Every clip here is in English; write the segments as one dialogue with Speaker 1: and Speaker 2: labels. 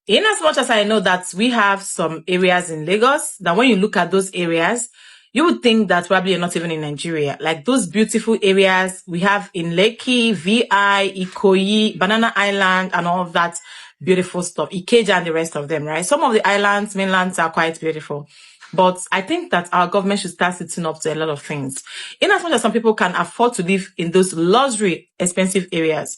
Speaker 1: In as much as I know that we have some areas in Lagos, that when you look at those areas, you would think that probably you're not even in Nigeria. Like those beautiful areas we have in Lekki, VI, Ikoyi, Banana Island, and all of that beautiful stuff. Ikeja and the rest of them, right? Some of the islands, mainlands are quite beautiful. But I think that our government should start sitting up to a lot of things. In as much as some people can afford to live in those luxury, expensive areas,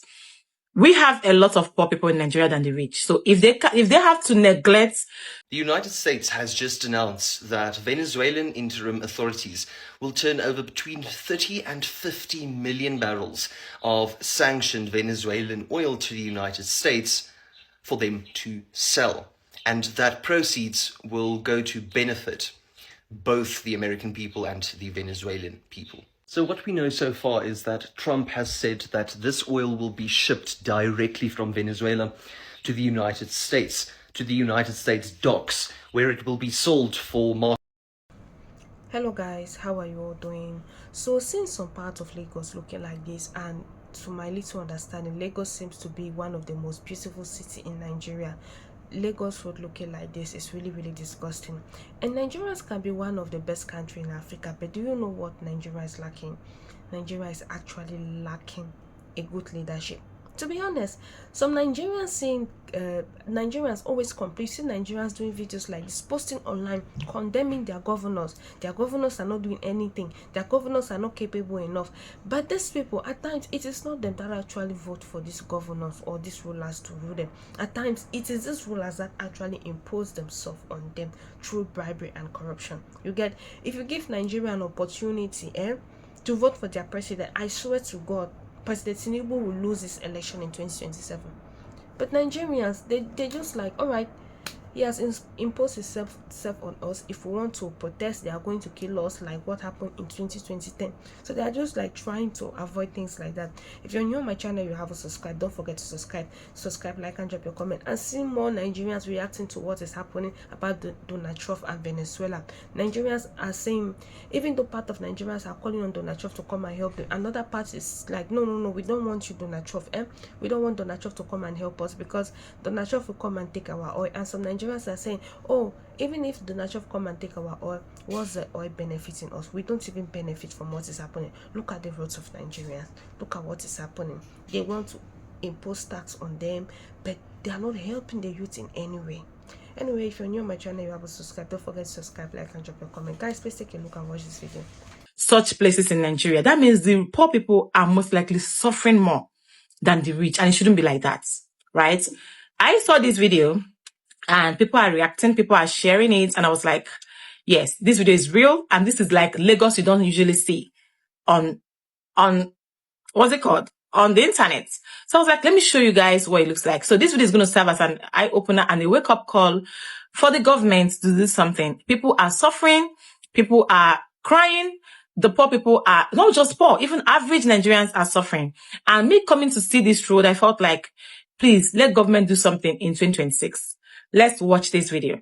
Speaker 1: we have a lot of poor people in Nigeria than the rich. So if they have to neglect.
Speaker 2: The United States has just announced that Venezuelan interim authorities will turn over between 30 and 50 million barrels of sanctioned Venezuelan oil to the United States for them to sell. And that proceeds will go to benefit both the American people and the Venezuelan people. So what we know so far is that Trump has said that this oil will be shipped directly from Venezuela to the United States docks, where it will be sold for market.
Speaker 3: Hello guys, how are you all doing? So since some parts of Lagos looking like this, and to my little understanding, Lagos seems to be one of the most beautiful cities in Nigeria. Lagos road looking like this is really disgusting. And Nigerians can be one of the best country in Africa, but do you know what Nigeria is lacking? Nigeria is actually lacking a good leadership. To be honest, some Nigerians always complain. See Nigerians doing videos like this, posting online, condemning their governors. Their governors are not doing anything. Their governors are not capable enough. But these people, at times, it is not them that actually vote for these governors or these rulers to rule them. At times, it is these rulers that actually impose themselves on them through bribery and corruption. You get, if you give Nigeria an opportunity, to vote for their president, I swear to God, President Tinubu will lose this election in 2027. But Nigerians, they just like, all right, he has imposed himself on us. If we want to protest, they are going to kill us, like what happened in 2010. So they are just like trying to avoid things like that. If you're new on my channel, you haven't subscribed, don't forget to subscribe, like, and drop your comment, and see more Nigerians reacting to what is happening about Donald Trump and Venezuela. Nigerians are saying, even though part of Nigerians are calling on Donald Trump to come and help them, another part is like, no, we don't want you, Donald Trump. We don't want Donald Trump to come and help us, because Donald Trump will come and take our oil. And some Nigerians are saying, oh, even if Donald Trump come and take our oil, what's the oil benefiting us? We don't even benefit from what is happening. Look at the roads of Nigerians. Look at what is happening. They want to impose tax on them, but they are not helping the youth in any way. Anyway, if you're new on my channel, you have to subscribe. Don't forget to subscribe, like, and drop your comment. Guys, please take a look and watch this video.
Speaker 1: Such places in Nigeria, that means the poor people are most likely suffering more than the rich, and it shouldn't be like that, right? I saw this video and people are reacting, people are sharing it, and I was like, yes, this video is real, and this is like Lagos you don't usually see on what's it called, on the internet. So I was like, let me show you guys what it looks like. So this video is going to serve as an eye-opener and a wake-up call for the government to do something. People are suffering, people are crying, the poor people are not just poor, even average Nigerians are suffering. And me coming to see this road, I felt like, please let government do something in 2026. Let's watch this video.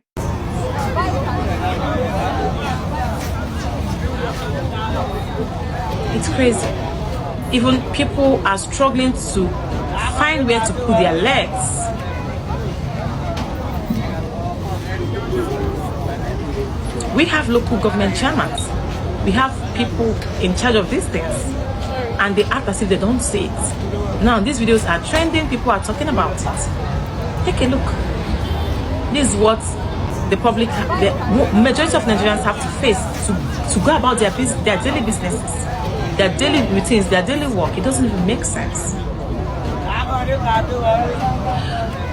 Speaker 1: It's crazy. Even people are struggling to find where to put their legs. We have local government chairmen. We have people in charge of these things, and they act as if they don't see it. Now these videos are trending, people are talking about it. Take a look. This is what the public, the majority of Nigerians have to face to go about their daily businesses, their daily routines, their daily work. It doesn't even make sense.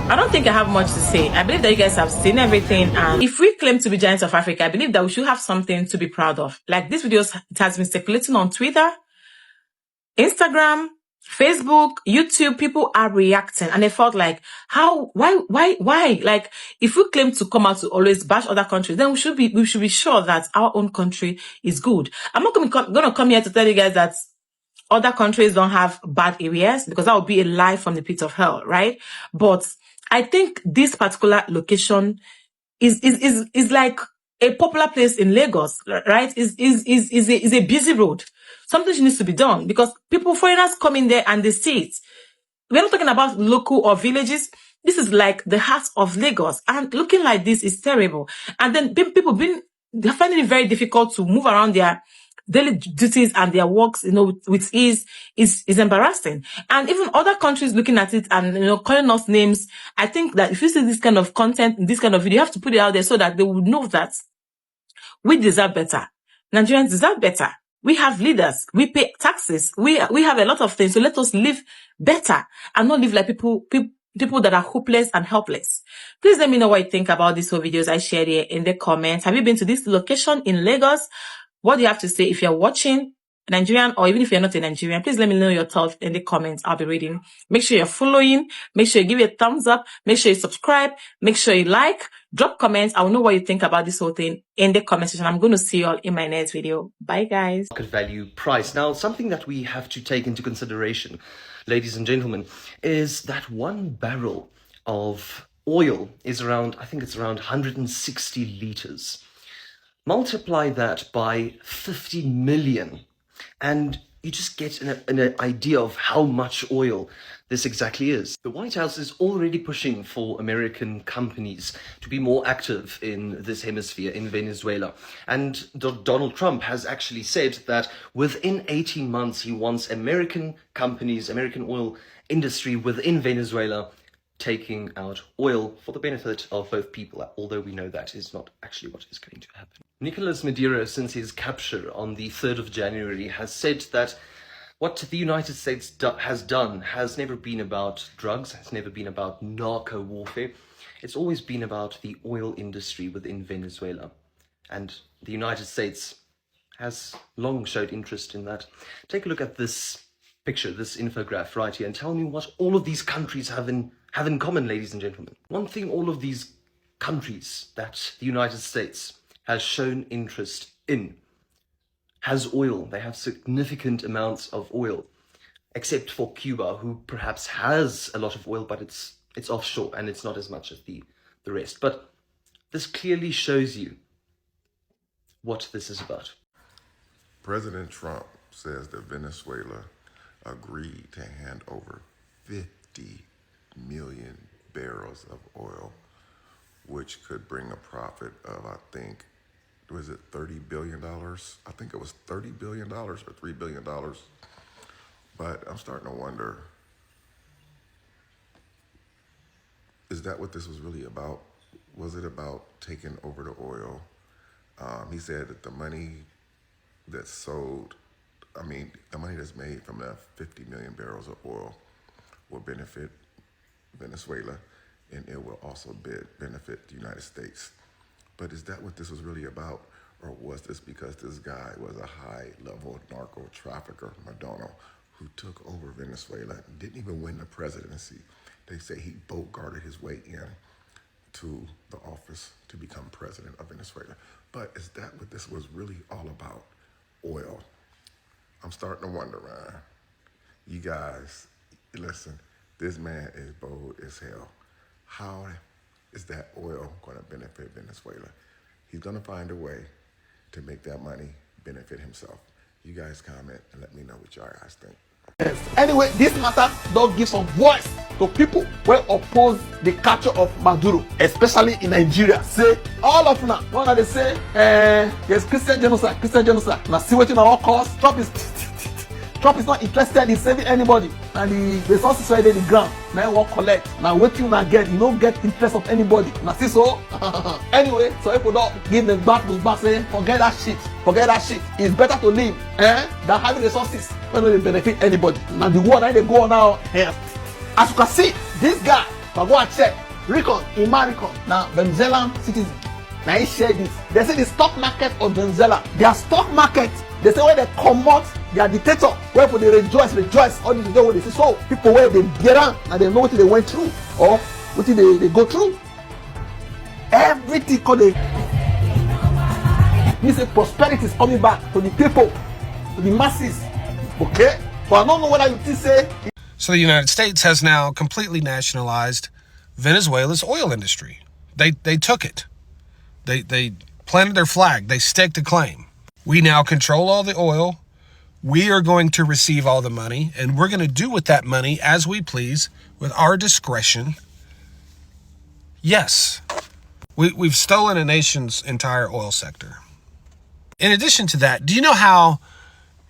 Speaker 1: I don't think I have much to say. I believe that you guys have seen everything, and if we claim to be giants of Africa, I believe that we should have something to be proud of. Like this video, it has been circulating on Twitter, Instagram, Facebook, YouTube. People are reacting, and I felt like, why? Like, if we claim to come out to always bash other countries, then we should be sure that our own country is good. I'm not going to come here to tell you guys that other countries don't have bad areas, because that would be a lie from the pit of hell, right? But I think this particular location is like a popular place in Lagos, right? Is a busy road. Something needs to be done, because foreigners come in there and they see it. We're not talking about local or villages. This is like the heart of Lagos, and looking like this is terrible. And then people they're finding it very difficult to move around their daily duties and their works, with ease is embarrassing. And even other countries looking at it and, calling us names. I think that if you see this kind of content, this kind of video, you have to put it out there so that they would know that we deserve better. Nigerians deserve better. We have leaders. We pay taxes. We have a lot of things. So let us live better and not live like people that are hopeless and helpless. Please let me know what you think about these whole videos I shared here in the comments. Have you been to this location in Lagos? What do you have to say? If you're watching Nigerian, or even if you're not a Nigerian, please let me know your thoughts in the comments. I'll be reading. Make sure you're following. Make sure you give it a thumbs up. Make sure you subscribe. Make sure you like. Drop comments. I will know what you think about this whole thing in the comment section. I'm going to see you all in my next video. Bye, guys.
Speaker 2: Market value price. Now, something that we have to take into consideration, ladies and gentlemen, is that 1 barrel of oil is around, I think it's around 160 liters. Multiply that by 50 million, and you just get an idea of how much oil this exactly is. The White House is already pushing for American companies to be more active in this hemisphere, in Venezuela. And Donald Trump has actually said that within 18 months, he wants American companies, American oil industry within Venezuela, taking out oil for the benefit of both people, although we know that is not actually what is going to happen. Nicolas Maduro, since his capture on the 3rd of January, has said that what the United States has done has never been about drugs, has never been about narco warfare. It's always been about the oil industry within Venezuela. And the United States has long showed interest in that. Take a look at this picture, this infograph right here, and tell me what all of these countries have in common, ladies and gentlemen. One thing all of these countries that the United States has shown interest in has oil. They have significant amounts of oil, except for Cuba, who perhaps has a lot of oil, but it's offshore and it's not as much as the rest. But this clearly shows you what this is about.
Speaker 4: President Trump says that Venezuela agreed to hand over 50 million barrels of oil, which could bring a profit of, I think, was it $30 billion? I think it was $30 billion or $3 billion. But I'm starting to wonder, is that what this was really about? Was it about taking over the oil? He said that the money that's sold, the money that's made from that 50 million barrels of oil will benefit Venezuela, and it will also benefit the United States. But is that what this was really about? Or was this because this guy was a high-level narco trafficker, Madonna, who took over Venezuela and didn't even win the presidency? They say he boat-guarded his way in to the office to become president of Venezuela. But is that what this was really all about? Oil. I'm starting to wonder, Ryan. You guys, listen, this man is bold as hell. How is that oil going to benefit Venezuela? He's going to find a way to make that money benefit himself. You guys comment and let me know what y'all guys think.
Speaker 5: Anyway, this matter don't give some voice to people who oppose the capture of Maduro, especially in Nigeria. Say all of now, when they say there's Christian genocide. Now see what you know cause. Trump is not interested in saving anybody, and the resources right in the ground. Now won't collect. Now what you not get, you don't get interest of anybody. Now see so. Anyway, so people don't give them back say forget that shit. It's better to live than having resources when they benefit anybody. Now the war that they go on now. As you can see, this guy, now go and check. Recon, now Venezuelan citizen. Now he share this. They say the stock market of Venezuela, their stock market, they say when they come out, their dictator, where they rejoice, all this day when they see so people where they get on and they know what they went through or what they go through. Everything called they say prosperity is coming back to the people, to the masses. Okay? But I don't know whether you think say.
Speaker 6: So the United States has now completely nationalized Venezuela's oil industry. They took it. They planted their flag. They staked a claim. We now control all the oil. We are going to receive all the money, and we're going to do with that money as we please, with our discretion, Yes, we've stolen a nation's entire oil sector. In addition to that, do you know how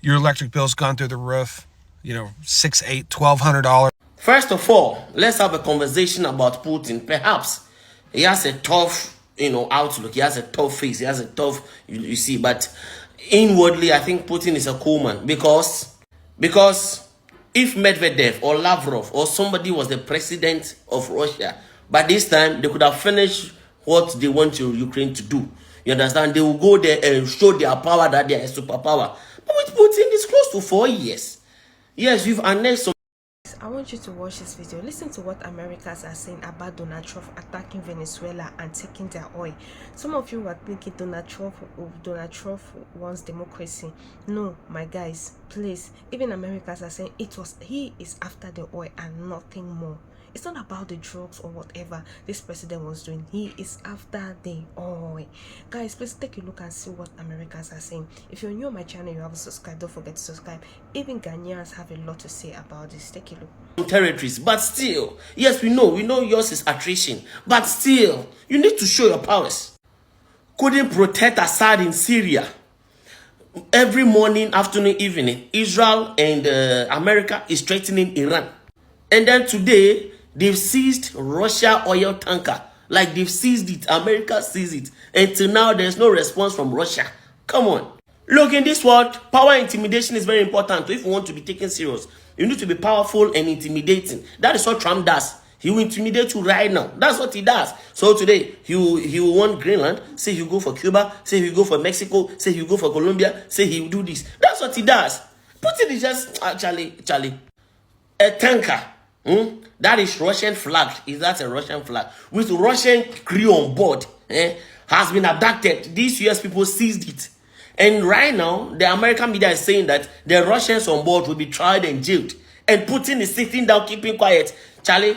Speaker 6: your electric bill's gone through the roof? You know, $600, $800, $1,200.
Speaker 7: First of all, let's have a conversation about Putin. Perhaps he has a tough, outlook. He has a tough face. He has a tough, you see. But inwardly, I think Putin is a cool man because if Medvedev or Lavrov or somebody was the president of Russia, by this time they could have finished what they want Ukraine to do. You understand? They will go there and show their power that they are a superpower. But with Putin, it's close to 4 years. Yes, you've annexed some.
Speaker 3: I want you to watch this video. Listen to what Americans are saying about Donald Trump attacking Venezuela and taking their oil. Some of you are thinking Donald Trump wants democracy. No, my guys, please. Even Americans are saying he is after the oil and nothing more. It's not about the drugs or whatever this president was doing. He is after the oil. Guys, please take a look and see what Americans are saying. If you're new on my channel, you haven't subscribed, don't forget to subscribe. Even Ghanaians have a lot to say about this. Take a look.
Speaker 7: Territories, but still, yes, we know yours is attrition, but still, you need to show your powers. Couldn't protect Assad in Syria. Every morning, afternoon, evening, Israel and America is threatening Iran. And then today, they've seized Russia oil tanker. Like they've seized it. America seized it. Until now, there's no response from Russia. Come on. Look, in this world, power intimidation is very important. If you want to be taken serious, you need to be powerful and intimidating. That is what Trump does. He will intimidate you right now. That's what he does. So today, he will want Greenland. Say he'll go for Cuba. Say he'll go for Mexico. Say he'll go for Colombia. Say he'll do this. That's what he does. Putin is just, Charlie, a tanker. That is Russian flag. Is that a Russian flag? With Russian crew on board, has been abducted. These US people seized it. And right now, the American media is saying that the Russians on board will be tried and jailed. And Putin is sitting down, keeping quiet. Charlie,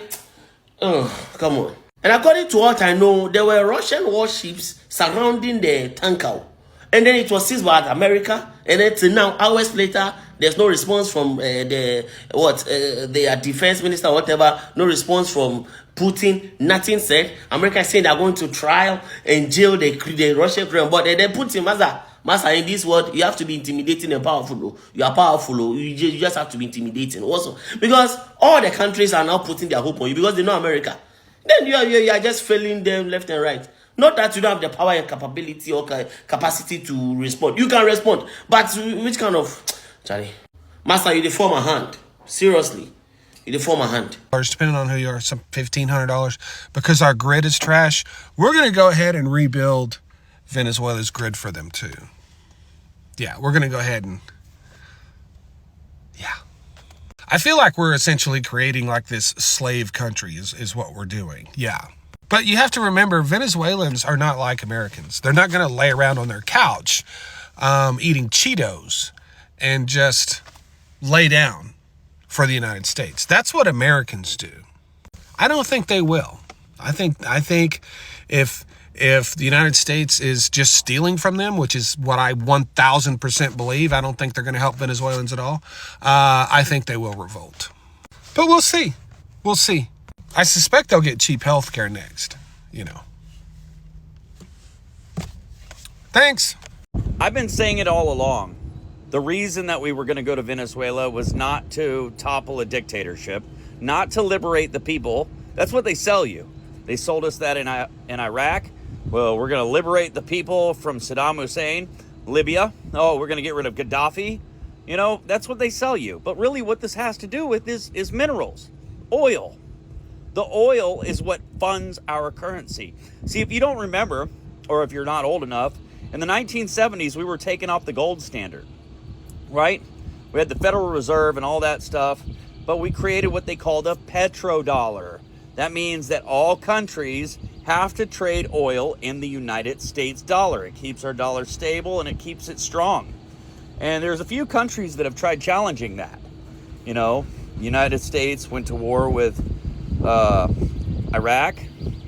Speaker 7: come on. And according to what I know, there were Russian warships surrounding the tanker. And then it was seized by America. And then till now, hours later, there's no response from their defense minister or whatever. No response from Putin. Nothing said. America is saying they're going to trial and jail the Russian crew. But then Putin, Master, in this world, you have to be intimidating and powerful. You are powerful. You just have to be intimidating also. Because all the countries are now putting their hope on you because they know America. Then you are just failing them left and right. Not that you don't have the power and capability or capacity to respond. You can respond. But which kind of... Charlie, Master, you deform a hand. Seriously. You deform a hand.
Speaker 6: Depending on who you are, some $1,500. Because our grid is trash, we're going to go ahead and rebuild Venezuela's grid for them too. Yeah, we're going to go ahead and... Yeah. I feel like we're essentially creating like this slave country is what we're doing. Yeah. But you have to remember, Venezuelans are not like Americans. They're not going to lay around on their couch eating Cheetos and just lay down for the United States. That's what Americans do. I don't think they will. I think if the United States is just stealing from them, which is what I 1000% believe, I don't think they're going to help Venezuelans at all. I think they will revolt. But we'll see. We'll see. I suspect they'll get cheap health care next, Thanks.
Speaker 8: I've been saying it all along. The reason that we were going to go to Venezuela was not to topple a dictatorship, not to liberate the people. That's what they sell you. They sold us that in Iraq. Well, we're going to liberate the people from Saddam Hussein. Libya. Oh, we're going to get rid of Gaddafi. That's what they sell you. But really what this has to do with is minerals, oil. The oil is what funds our currency. See, if you don't remember, or if you're not old enough, in the 1970s, we were taking off the gold standard, right? We had the Federal Reserve and all that stuff, but we created what they called a petrodollar. That means that all countries have to trade oil in the United States dollar. It keeps our dollar stable and it keeps it strong. And there's a few countries that have tried challenging that. United States went to war with Iraq,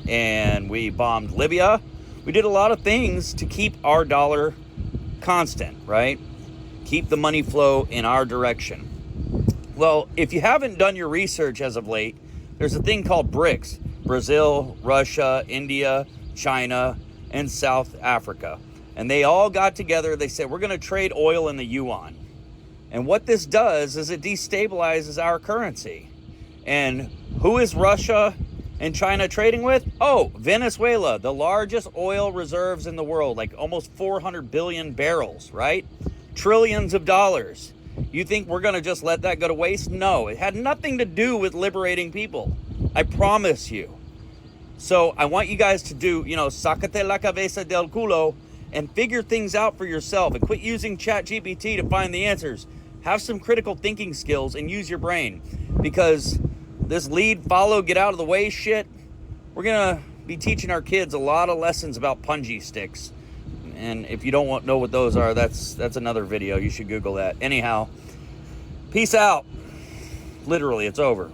Speaker 8: and we bombed Libya. We did a lot of things to keep our dollar constant, right? Keep the money flow in our direction. Well, if you haven't done your research as of late, there's a thing called BRICS. Brazil, Russia, India, China, and South Africa. And they all got together. They said, we're going to trade oil in the yuan. And what this does is it destabilizes our currency. And who is Russia and China trading with? Oh, Venezuela, the largest oil reserves in the world, like almost 400 billion barrels, right? Trillions of dollars. You think we're going to just let that go to waste? No, it had nothing to do with liberating people. I promise you. So I want you guys to do, sacate la cabeza del culo and figure things out for yourself and quit using ChatGPT to find the answers. Have some critical thinking skills and use your brain, because this lead, follow, get out of the way shit, we're going to be teaching our kids a lot of lessons about punji sticks. And if you don't know what those are, that's another video. You should Google that. Anyhow, peace out. Literally, it's over.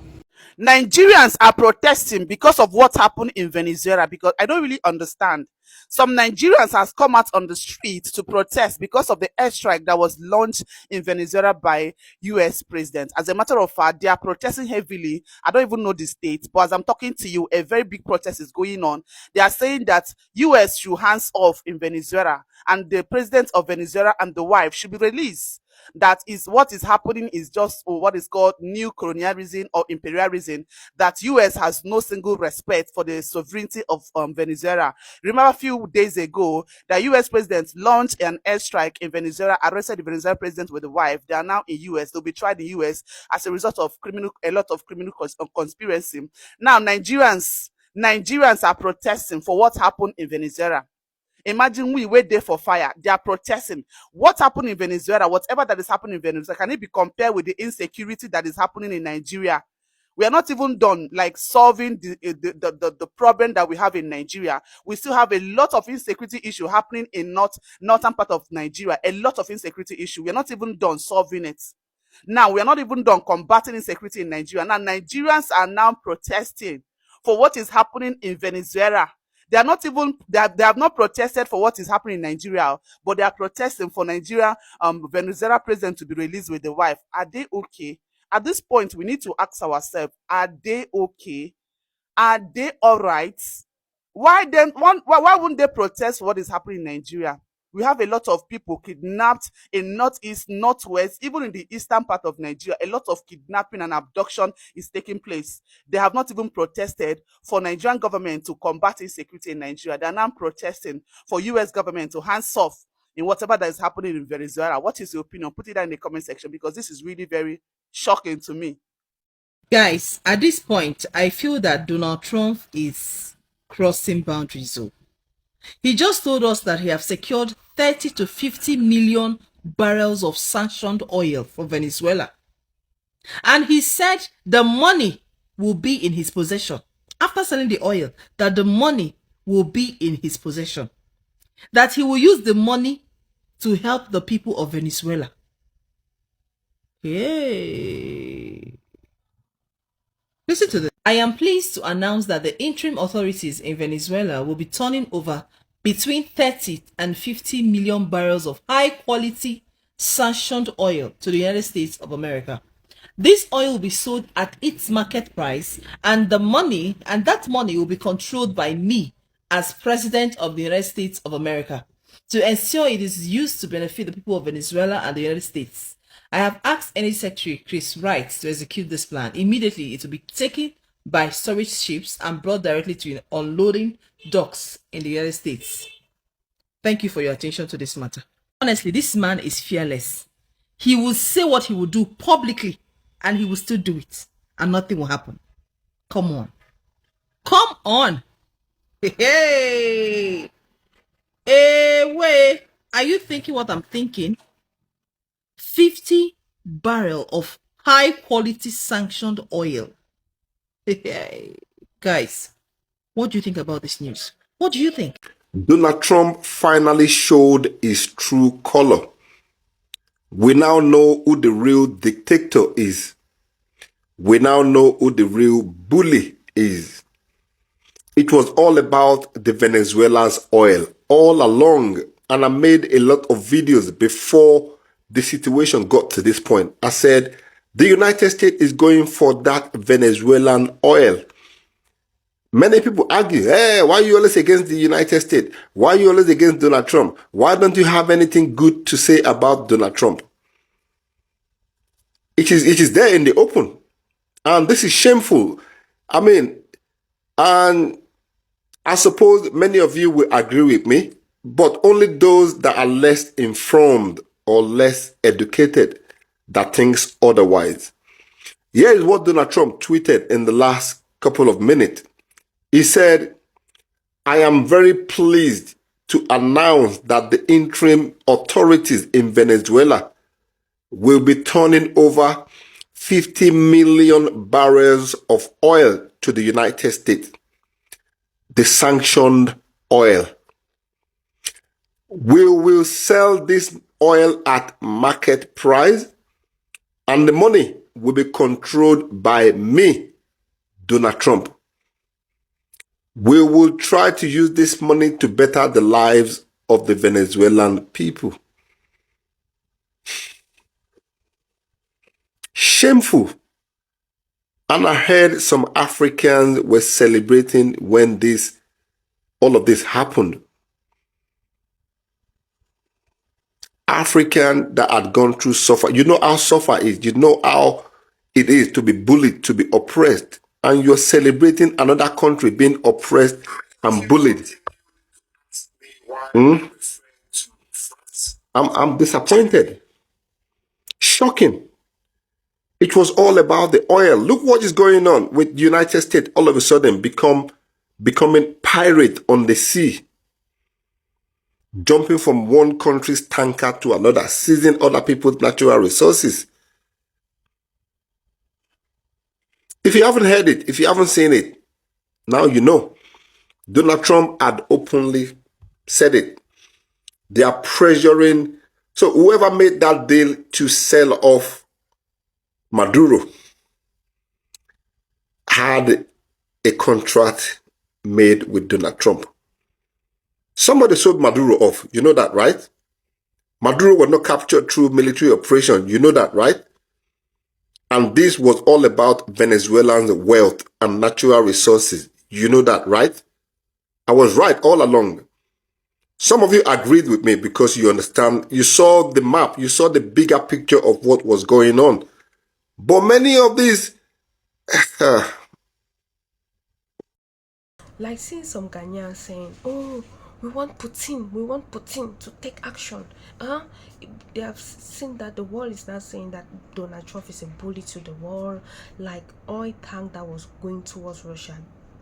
Speaker 9: Nigerians are protesting because of what happened in Venezuela, because I don't really understand. Some Nigerians has come out on the street to protest because of the airstrike that was launched in Venezuela by US president. As a matter of fact, they are protesting heavily. I don't even know the state, but as I'm talking to you, a very big protest is going on. They are saying that US should hands off in Venezuela, and the president of Venezuela and the wife should be released. That is what is happening is just what is called new colonialism or imperialism, that US has no single respect for the sovereignty of Venezuela. Remember a few days ago, the US president launched an airstrike in Venezuela, arrested the Venezuelan president with the wife. They are now in US. They'll be tried in US as a result of a lot of criminal conspiracy. Now, Nigerians are protesting for what happened in Venezuela. Imagine we wait there for fire. They are protesting. What happened in Venezuela, whatever that is happening in Venezuela, can it be compared with the insecurity that is happening in Nigeria? We are not even done like solving the problem that we have in Nigeria. We still have a lot of insecurity issue happening in northern part of Nigeria. A lot of insecurity issue. We are not even done solving it. Now, we are not even done combating insecurity in Nigeria. Now, Nigerians are now protesting for what is happening in Venezuela. They are not even, they have not protested for what is happening in Nigeria, but they are protesting for Nigeria, Venezuela president to be released with the wife. Are they okay? At this point, we need to ask ourselves, are they okay? Are they all right? Why wouldn't they protest for what is happening in Nigeria? We have a lot of people kidnapped in northeast, northwest, even in the eastern part of Nigeria. A lot of kidnapping and abduction is taking place. They have not even protested for Nigerian government to combat insecurity in Nigeria. They are now protesting for US government to hands off in whatever that is happening in Venezuela. What is your opinion? Put it down in the comment section, because this is really very shocking to me.
Speaker 1: Guys, at this point, I feel that Donald Trump is crossing boundaries. He just told us that he have secured 30 to 50 million barrels of sanctioned oil for Venezuela. And he said the money will be in his possession. After selling the oil, that the money will be in his possession. That he will use the money to help the people of Venezuela. Hey. Listen to this. I am pleased to announce that the interim authorities in Venezuela will be turning over between 30 and 50 million barrels of high-quality sanctioned oil to the United States of America. This oil will be sold at its market price, and that money will be controlled by me as President of the United States of America to ensure it is used to benefit the people of Venezuela and the United States. I have asked Energy Secretary Chris Wright to execute this plan. Immediately, it will be taken by storage ships and brought directly to unloading docks in the United States. Thank you for your attention to this matter. Honestly, this man is fearless. He will say what he will do publicly, and he will still do it, and nothing will happen. Come on. Come on. Hey. Hey, wait. Are you thinking what I'm thinking? 50 barrels of high quality sanctioned oil. Hey. Guys, what do you think about this news? What do you think?
Speaker 10: Donald Trump finally showed his true color. We now know who the real dictator is. We now know who the real bully is. It was all about the Venezuela's oil all along, and I made a lot of videos before the situation got to this point. I said, the United States is going for that Venezuelan oil. Many people argue, hey, why are you always against the United States? Why are you always against Donald Trump? Why don't you have anything good to say about Donald Trump? It is there in the open. And this is shameful. I mean, and I suppose many of you will agree with me, but only those that are less informed or less educated that thinks otherwise. Here is what Donald Trump tweeted in the last couple of minutes. He said, I am very pleased to announce that the interim authorities in Venezuela will be turning over 50 million barrels of oil to the United States. The sanctioned oil. We will sell this oil at market price, and the money will be controlled by me, Donald Trump. We will try to use this money to better the lives of the Venezuelan people. Shameful. And I heard some Africans were celebrating when all of this happened. African that had gone through suffer. You know how suffer is. You know how it is to be bullied, to be oppressed. And you're celebrating another country being oppressed and bullied. I'm disappointed. Shocking. It was all about the oil. Look what is going on with the United States all of a sudden becoming pirate on the sea. Jumping from one country's tanker to another, seizing other people's natural resources. If you haven't heard it, if you haven't seen it, now you know. Donald Trump had openly said it. They are pressuring. So whoever made that deal to sell off Maduro had a contract made with Donald Trump. Somebody sold Maduro off. You know that, right? Maduro was not captured through military operation. You know that, right? And this was all about Venezuelans' wealth and natural resources. You know that, right? I was right all along. Some of you agreed with me because you understand. You saw the map. You saw the bigger picture of what was going on. But many of these...
Speaker 3: Like seeing some Ghanaians saying, oh, we want Putin to take action. They have seen that the world is now saying that Donald Trump is a bully to the world. Like oil tank that was going towards Russia,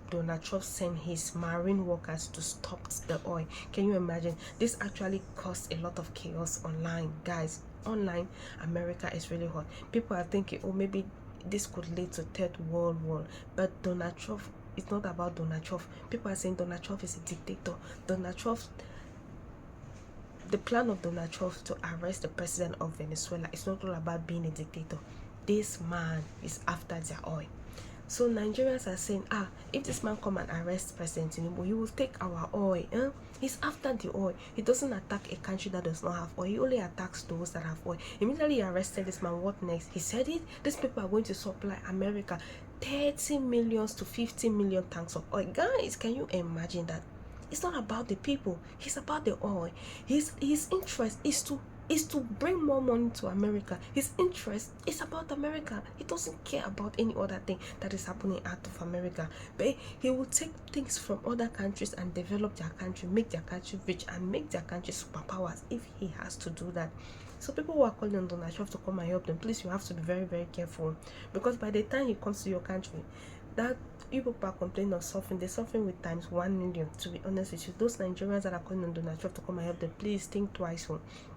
Speaker 3: Donald Trump sent his marine workers to stop the oil. Can you imagine? This actually caused a lot of chaos online. Guys, online, America is really hot. People are thinking, oh, maybe this could lead to third world war. But Donald Trump, it's not about Donald Trump. People are saying Donald Trump is a dictator. Donald Trump, the plan of Donald Trump to arrest the president of Venezuela is not all about being a dictator. This man is after their oil. So Nigerians are saying, if this man come and arrest President Tinubu, he will take our oil. He's after the oil. He doesn't attack a country that does not have oil. He only attacks those that have oil. Immediately he arrested this man. What next? He said it. These people are going to supply America 30 million to 50 million tanks of oil. Guys, can you imagine that? It's not about the people. It's about the oil. His interest is to bring more money to America. His interest is about America. He doesn't care about any other thing that is happening out of America. But he will take things from other countries and develop their country, make their country rich, and make their country superpowers if he has to do that. So people who are calling on Donald Trump to come and help them, please, you have to be very, very careful. Because by the time he comes to your country, that you people are complaining of suffering, they're suffering with times 1 million. To be honest with you, those Nigerians that are calling on Donald Trump to come and help them, please think twice.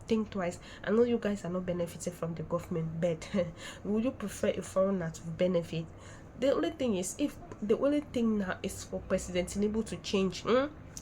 Speaker 3: Think twice. I know you guys are not benefiting from the government, but would you prefer a foreigner to benefit? The only thing is, if the only thing now is for President Tinubu to change,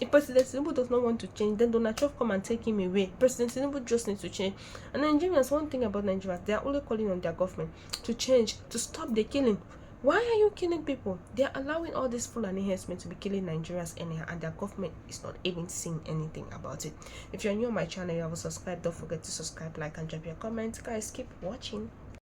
Speaker 3: if President Tinubu does not want to change, then Donald Trump come and take him away. President Tinubu just needs to change. And Nigerians, one thing about Nigerians, they are only calling on their government to change, to stop the killing. Why are you killing people? They are allowing all this full enhancement to be killing Nigerians anyhow, and their government is not even saying anything about it. If you're new on my channel, you have subscribed. Don't forget to subscribe, like, and drop your comments. Guys, keep watching.